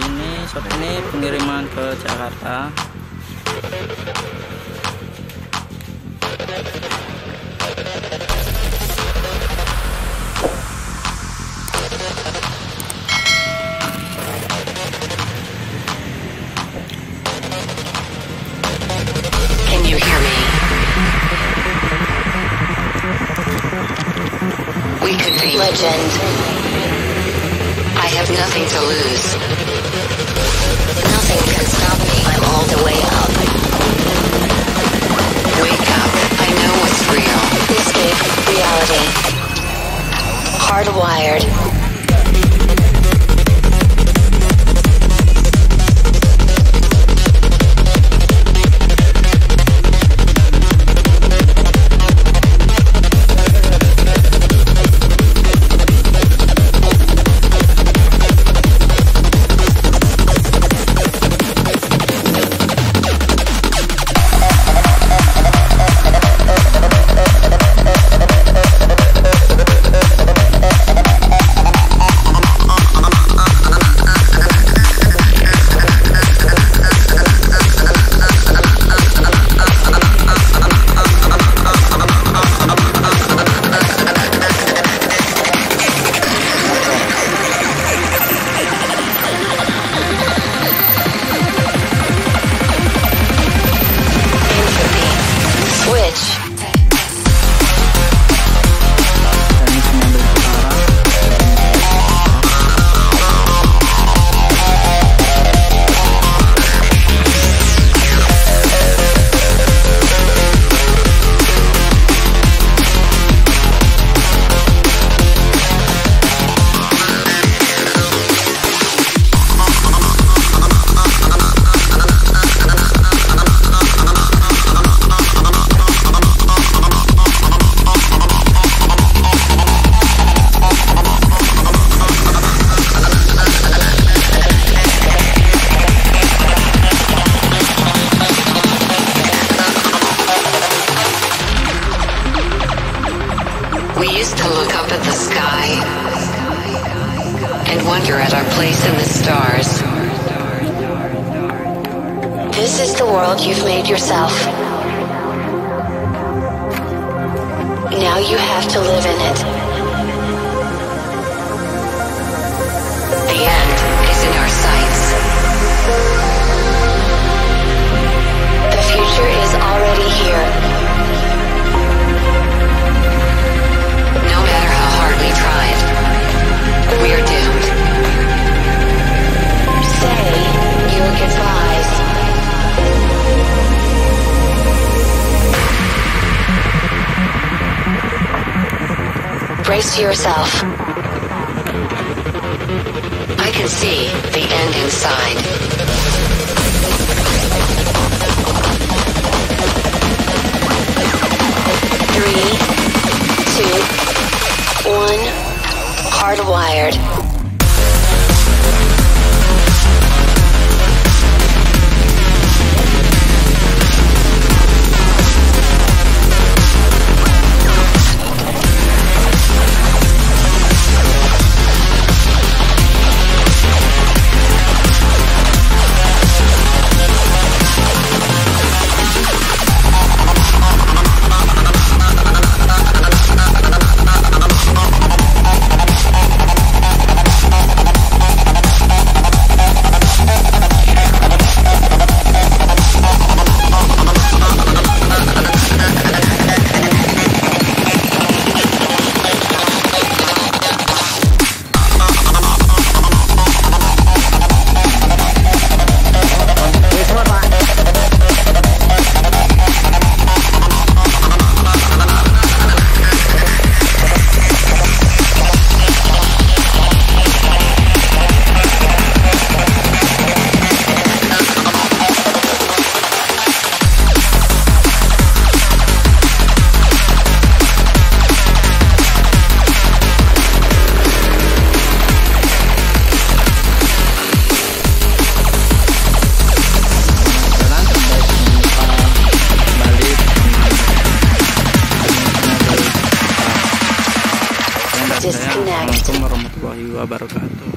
ini shop ini pengiriman ke Jakarta. Can you hear me? We could be legend. I have nothing to lose. Nothing can stop me. I'm all the way up. Wake up. I know what's real. Escape reality. Hardwired. We used to look up at the sky and wonder at our place in the stars. This is the world you've made yourself. Now you have to live in it. The end is in our sights. The future is already here. No matter how hard we tried, we are doomed. Say your goodbyes. Brace yourself. I can see the end inside. Three, two, one. Hardwired. Assalamualaikum warahmatullahi wabarakatuh.